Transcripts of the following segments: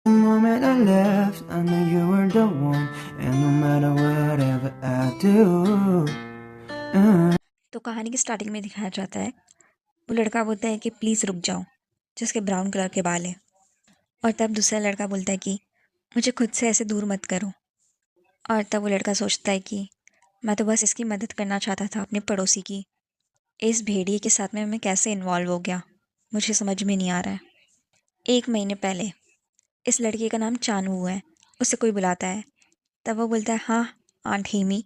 The moment I left, I knew you were the one, and no matter whatever I do. तो कहानी की starting में दिखाया जाता है, वो लड़का बोलता है कि प्लीज़ रुक जाओ, जिसके ब्राउन कलर के बाल हैं। और तब दूसरा लड़का बोलता है कि मुझे खुद से ऐसे दूर मत करो। और तब वो लड़का सोचता है कि मैं तो बस इसकी मदद करना चाहता था, अपने पड़ोसी की। इस भेड़िए के साथ में मैं कैसे इन्वॉल्व हो गया, मुझे समझ में नहीं आ रहा है। 1 महीने पहले इस लड़के का नाम चानू है। उसे कोई बुलाता है, तब वो बोलता है हाँ, आंट हेमी।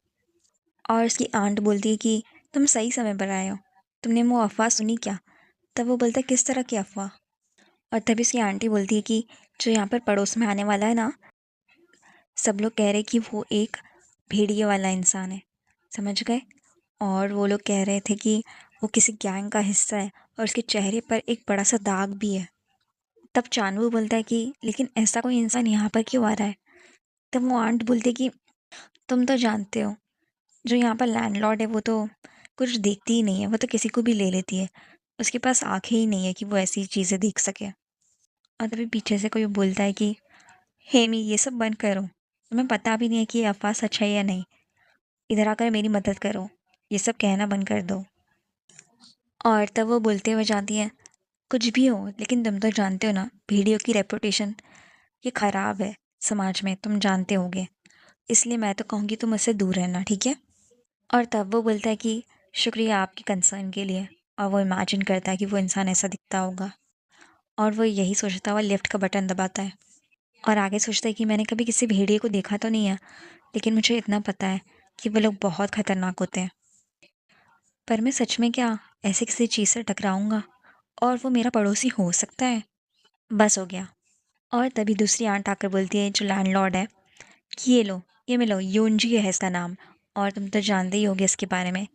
और उसकी आंट बोलती है कि तुम सही समय पर आए हो, तुमने वो अफवाह सुनी क्या? तब वो बोलता है किस तरह की अफवाह? और तभी उसकी आंटी बोलती है कि जो यहाँ पर पड़ोस में आने वाला है ना, सब लोग कह रहे कि वो एक भेड़िए वाला इंसान है, समझ गए? और वो लोग कह रहे थे कि वो किसी गैंग का हिस्सा है और उसके चेहरे पर एक बड़ा सा दाग भी है। तब चानू बोलता है कि लेकिन ऐसा कोई इंसान यहाँ पर क्यों आ रहा है? तब वो आंट बोलती है कि तुम तो जानते हो, जो यहाँ पर लैंडलॉर्ड है वो तो कुछ देखती ही नहीं है, वो तो किसी को भी ले लेती है। उसके पास आंखें ही नहीं है कि वो ऐसी चीज़ें देख सके। और तभी पीछे से कोई बोलता है कि हेमी ये सब बंद करो, तुम्हें पता भी नहीं है कि ये अफवाह सच है या नहीं। इधर आकर मेरी मदद करो, ये सब कहना बंद कर दो। और तब वो बोलते हुए जाती है, कुछ भी हो लेकिन तुम तो जानते हो ना, भेड़ियों की रेपुटेशन ये ख़राब है समाज में, तुम जानते होगे। इसलिए मैं तो कहूँगी तुम उससे दूर रहना, ठीक है? और तब वो बोलता है कि शुक्रिया आपकी कंसर्न के लिए। और वो इमेजिन करता है कि वो इंसान ऐसा दिखता होगा। और वो यही सोचता हुआ लिफ्ट का बटन दबाता है। और आगे सोचता है कि मैंने कभी किसी भेड़िए को देखा तो नहीं है, लेकिन मुझे इतना पता है कि वो लोग बहुत ख़तरनाक होते हैं। पर मैं सच में क्या ऐसे किसी चीज़ से टकराऊँगा और वो मेरा पड़ोसी हो सकता है? बस हो गया। और तभी दूसरी आंट आकर बोलती है, जो लैंडलॉर्ड है, कि ये लो, ये मिलो, योंजी है इसका नाम, और तुम तो जानते ही होगे इसके बारे में।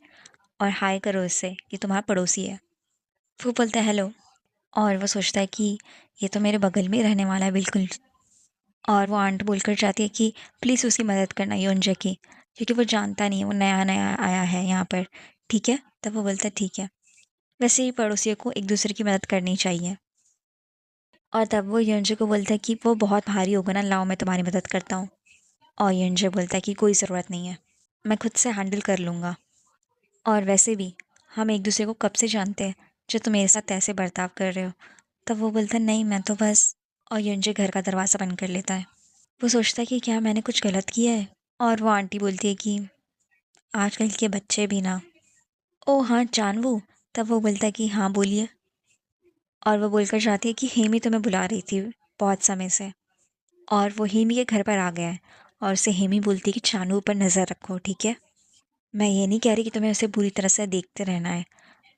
और हाय करो इससे, ये तुम्हारा पड़ोसी है। वो बोलता है हेलो। और वो सोचता है कि ये तो मेरे बगल में ही रहने वाला है बिल्कुल। और वो आंट बोलकर चाहती है कि प्लीज़ उसकी मदद करना योंजे की, क्योंकि वो जानता नहीं है, वो नया नया आया है यहाँ पर, ठीक है? तब वो बोलता है ठीक है। वैसे ही पड़ोसियों को एक दूसरे की मदद करनी चाहिए। और तब वो योंजे को बोलता है कि वो बहुत भारी होगा ना, लाओ मैं तुम्हारी मदद करता हूँ। और योंजे बोलता है कि कोई ज़रूरत नहीं है, मैं खुद से हैंडल कर लूँगा। और वैसे भी हम एक दूसरे को कब से जानते हैं, जो तुम मेरे साथ ऐसे बर्ताव कर रहे हो? तब वो बोलता है नहीं, मैं तो बस। और युंजे घर का दरवाज़ा बंद कर लेता है। वो सोचता है कि क्या मैंने कुछ गलत किया है? और वो आंटी बोलती है कि आजकल के बच्चे भी ना। ओ हाँ जानवू। तब वो बोलता है कि हाँ बोलिए। और वो बोलकर जाती है कि हेमी तुम्हें बुला रही थी बहुत समय से। और वो हेमी के घर पर आ गया है। और उसे हेमी बोलती है कि चानू पर नज़र रखो, ठीक है? मैं ये नहीं कह रही कि तुम्हें उसे बुरी तरह से देखते रहना है,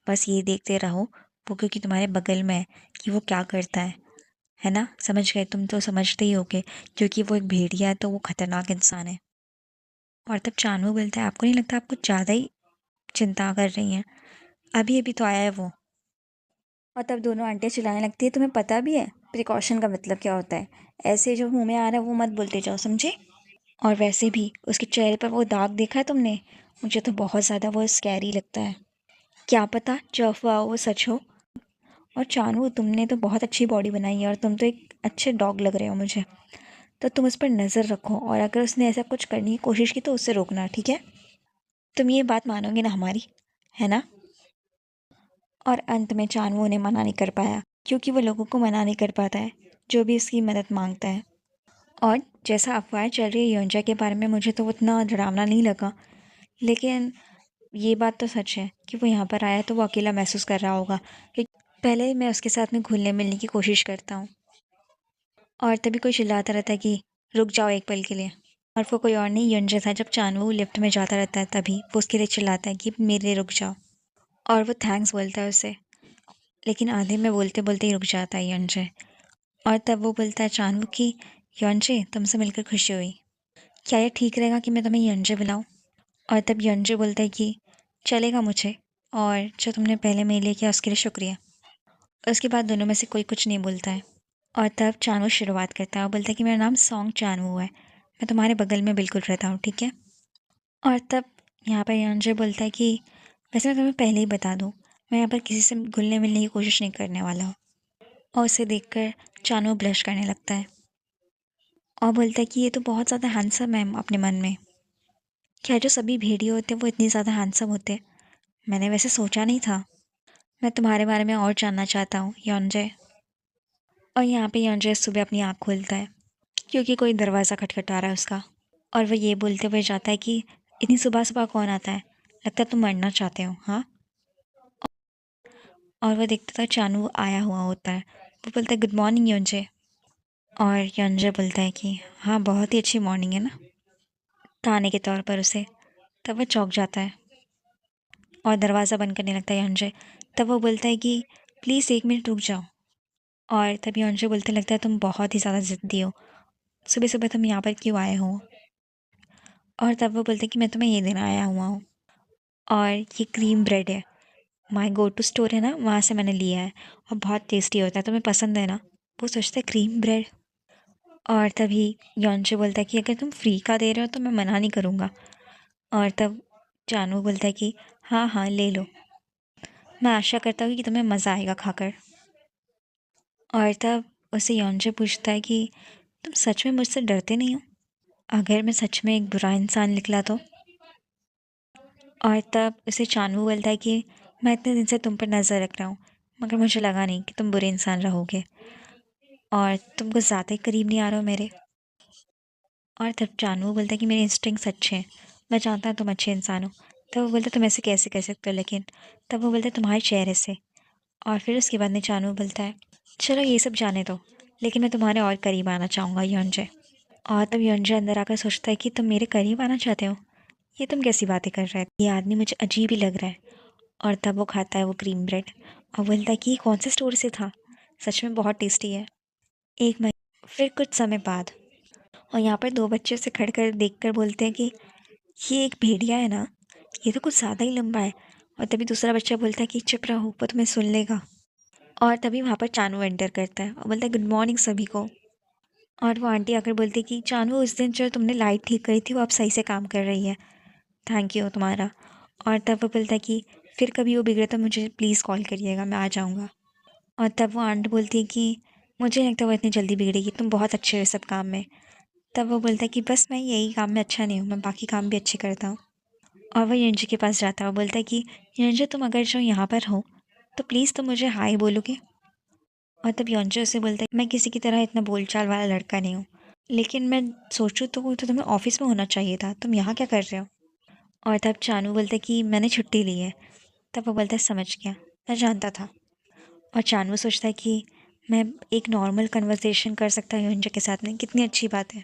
बस ये देखते रहो वो, क्योंकि तुम्हारे बगल में है, कि वो क्या करता है ना? समझ गए? तुम तो समझते ही होगे, क्योंकि वो एक भेड़िया है तो वो खतरनाक इंसान है। और तब चानू बोलता है आपको नहीं लगता आप कुछ ज़्यादा ही चिंता कर रही हैं? अभी अभी तो आया है वो। और तब दोनों आंटियाँ चिल्लाने लगती है, तुम्हें पता भी है प्रिकॉशन का मतलब क्या होता है? ऐसे जो मुंह में आ रहा है वो मत बोलते जाओ, समझे? और वैसे भी उसके चेहरे पर वो दाग देखा है तुमने? मुझे तो बहुत ज़्यादा वो स्कैरी लगता है। क्या पता जो अफवाह हो वो सच हो। और चानू तुमने तो बहुत अच्छी बॉडी बनाई है और तुम तो एक अच्छे डॉग लग रहे हो मुझे। तो तुम उस पर नज़र रखो और अगर उसने ऐसा कुछ करने की कोशिश की तो उससे रोकना, ठीक है? तुम ये बात मानोगे ना हमारी, है ना? और अंत में चानू उन्हें मना नहीं कर पाया, क्योंकि वो लोगों को मना नहीं कर पाता है जो भी उसकी मदद मांगता है। और जैसा अफवाहें चल रही है योंजा के बारे में, मुझे तो उतना डरावना नहीं लगा। लेकिन ये बात तो सच है कि वो यहाँ पर आया तो वो अकेला महसूस कर रहा होगा, क्योंकि पहले मैं उसके साथ में घुलने मिलने की कोशिश करता हूँ। और तभी कोई चिल्लाता रहता है कि रुक जाओ एक पल के लिए। और वो कोई और नहीं यंजन था। जब चानवू लिफ्ट में जाता रहता है तभी वो उसके लिए चिल्लाता है कि मेरे लिए रुक जाओ। और वो थैंक्स बोलता है उसे, लेकिन आधे में बोलते बोलते ही रुक जाता है यंजे। और तब वो बोलता है चानवू की यंजे तुमसे मिलकर खुशी हुई, क्या ये ठीक रहेगा कि मैं तुम्हें यंजे बुलाऊं? और तब यंजे बोलता है कि चलेगा मुझे, और जो तुमने पहले मेरे लिए किया उसके लिए शुक्रिया। उसके बाद दोनों में से कोई कुछ नहीं बोलता है। और तब चानवू शुरुआत करता है और बोलता है कि मेरा नाम सॉन्ग चानवू है, मैं तुम्हारे बगल में बिल्कुल रहता हूँ, ठीक है? और तब यहाँ पर यंजे बोलता है कि वैसे मैं तुम्हें पहले ही बता दूँ, मैं यहाँ पर किसी से घुलने मिलने की कोशिश नहीं करने वाला हूँ। और उसे देखकर चानवू ब्लश करने लगता है। और बोलता है कि ये तो बहुत ज़्यादा हैंडसम है अपने मन में। क्या जो सभी भेड़िए होते हैं वो इतने ज़्यादा हैंडसम होते हैं? मैंने वैसे सोचा नहीं था। मैं तुम्हारे बारे में और जानना चाहता हूँ योंजय। और यहाँ पे योंजय सुबह अपनी आँख खोलता है क्योंकि कोई दरवाज़ा खटखटा रहा है उसका। और वो ये बोलते हुए जाता है कि इतनी सुबह सुबह कौन आता है? लगता है तुम मरना चाहते हो, हाँ? और वो देखता था चानू आया हुआ होता है। वो बोलता है गुड मॉर्निंग योंजय। और योंजय बोलता है कि हाँ बहुत ही अच्छी मॉर्निंग है ना, ताने के तौर पर उसे। तब वो चौंक जाता है और दरवाज़ा बंद करने लगता है योंजय। तब वो बोलता है कि प्लीज़ 1 मिनट रुक जाओ। और तब योंजय बोलते लगता है तुम बहुत ही ज़्यादा ज़िद्दी हो, सुबह सुबह तुम यहाँ पर क्यों आए हो? और तब वो बोलते हैं कि मैं तुम्हें ये देना आया हुआ हूँ, और ये क्रीम ब्रेड है, माई गो टू स्टोर है ना, वहाँ से मैंने लिया है और बहुत टेस्टी होता है, तुम्हें पसंद है ना? वो सोचता है क्रीम ब्रेड। और तभी योंशे बोलता है कि अगर तुम फ्री का दे रहे हो तो मैं मना नहीं करूँगा। और तब जानू बोलता है कि हाँ हाँ ले लो, मैं आशा करता हूँ कि तुम्हें मज़ा आएगा खाकर। और तब उसे योंशे पूछता है कि तुम सच में मुझसे डरते नहीं हो? अगर मैं सच में एक बुरा इंसान निकला तो? और तब उसे चानू बोलता है कि मैं इतने दिन से तुम पर नज़र रख रहा हूँ, मगर मुझे लगा नहीं कि तुम बुरे इंसान रहोगे, और तुम कुछ ज़्यादा ही करीब नहीं आ रहे हो मेरे। और तब जानू बोलता है कि मेरे इंस्टिंक्ट्स अच्छे हैं, मैं जानता हूँ तुम अच्छे इंसान हो। तब वो बोलता है तुम ऐसे कैसे कर सकते हो लेकिन? तब वो बोलता है तुम्हारे चेहरे से। और फिर उसके बाद में जानू बोलता है चलो ये सब जाने दो, लेकिन मैं तुम्हारे और करीब आना चाहूँगा योंजय। और तब योंजय अंदर आकर सोचता है कि तुम मेरे करीब आना चाहते हो? ये तुम कैसी बातें कर रहे हो? ये आदमी मुझे अजीब ही लग रहा है। और तब वो खाता है वो क्रीम ब्रेड और बोलता है कि ये कौन से स्टोर से था, सच में बहुत टेस्टी है। एक महीने फिर कुछ समय बाद, और यहाँ पर दो बच्चे उसे खड़ कर देख कर बोलते हैं कि ये एक भेड़िया है ना, ये तो कुछ ज़्यादा ही लंबा है। और तभी दूसरा बच्चा बोलता है कि चुप रहो, वो तुम्हें सुन लेगा। और तभी वहाँ पर चानू एंटर करता है और बोलता है गुड मॉर्निंग सभी को। और वो आंटी आकर बोलती है कि चानू उस दिन जो तुमने लाइट ठीक करी थी वो अब सही से काम कर रही है, थैंक यू तुम्हारा। और तब वो बोलता है कि फिर कभी वो बिगड़े तो मुझे प्लीज़ कॉल करिएगा, मैं आ जाऊँगा। और तब वो आंट बोलती है कि मुझे नहीं लगता वो इतनी जल्दी बिगड़ेगी, तुम बहुत अच्छे हो इस सब काम में। तब वो बोलता है कि बस मैं यही काम में अच्छा नहीं हूँ, मैं बाकी काम भी अच्छे करता हूँ। और वह यंजू के पास जाता है और बोलता है कि यंजू तुम अगर जो यहाँ पर हो तो प्लीज़ तुम मुझे हाय बोलोगे? और तब यंजू से बोलता है मैं किसी की तरह इतना बोलचाल वाला लड़का नहीं हूँ, लेकिन मैं सोचूं तो तुम्हें ऑफिस में होना चाहिए था, तुम यहाँ क्या कर रहे हो? और तब चानू बोलता है कि मैंने छुट्टी ली है। तब वो बोलता है समझ गया, मैं जानता था। और चानू सोचता है कि मैं एक नॉर्मल कन्वर्सेशन कर सकता हूँ यंजू के साथ में, कितनी अच्छी बात है।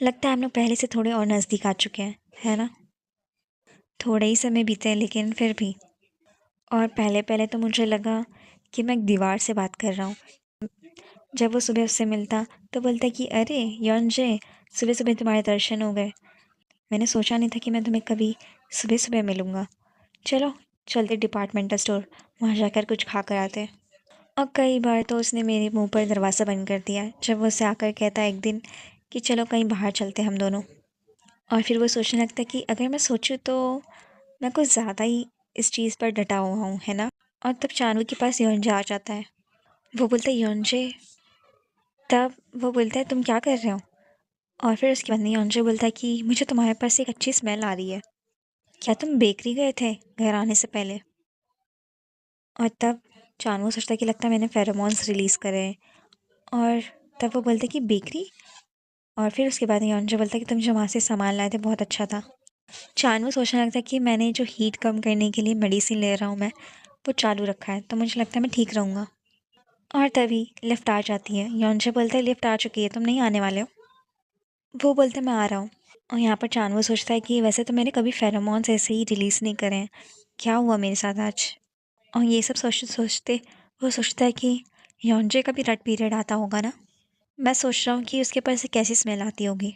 लगता है हम लोग पहले से थोड़े और नज़दीक आ चुके हैं, है ना? थोड़े ही समय बीते हैं लेकिन फिर भी। और पहले पहले तो मुझे लगा कि मैं एक दीवार से बात कर रहा हूँ। जब वो सुबह उससे मिलता तो बोलता कि अरे यॉन्जे, सुबह सुबह तुम्हारे दर्शन हो गए। मैंने सोचा नहीं था कि मैं तुम्हें कभी सुबह सुबह मिलूँगा। चलो चलते डिपार्टमेंटल स्टोर, वहाँ जाकर कुछ खा कर आते। और कई बार तो उसने मेरे मुंह पर दरवाज़ा बंद कर दिया जब वो उससे आकर कहता एक दिन कि चलो कहीं बाहर चलते हम दोनों। और फिर वो सोचने लगता कि अगर मैं सोचूं तो मैं कुछ ज़्यादा ही इस चीज़ पर डटा हुआ हूँ, है ना? और तब चानू के पास योंजे आ जाता है। वो बोलता है योंजे। तब वो बोलता है तुम क्या कर रहे हो? और फिर उसके बाद में योंजे बोलता है कि मुझे तुम्हारे पास एक अच्छी स्मेल आ रही है, क्या तुम बेकरी गए थे घर आने से पहले? और तब चानू सोचता है कि लगता है मैंने फेरोमोन्स रिलीज़ करे हैं। और तब वो बोलते कि बेकरी। और फिर उसके बाद योंजे बोलता है कि तुम जो वहाँ से सामान लाए थे बहुत अच्छा था। चानू सोचने लगता है कि मैंने जो हीट कम करने के लिए मेडिसिन ले रहा हूँ मैं, वो चालू रखा है, तो मुझे लगता है मैं ठीक रहूँगा। और तभी लिफ्ट आ जाती है। योंजे बोलता है लिफ्ट आ चुकी है, तुम नहीं आने वाले हो? वो बोलते मैं आ रहा हूँ। और यहाँ पर चानू सोचता है कि वैसे तो मैंने कभी फेरोमोन्स ऐसे ही रिलीज़ नहीं करे हैं, क्या हुआ मेरे साथ आज? और ये सब सोचते सोचते वो सोचता है कि योंजे का भी रट पीरियड आता होगा ना। मैं सोच रहा हूँ कि उसके पास से कैसी स्मेल आती होगी।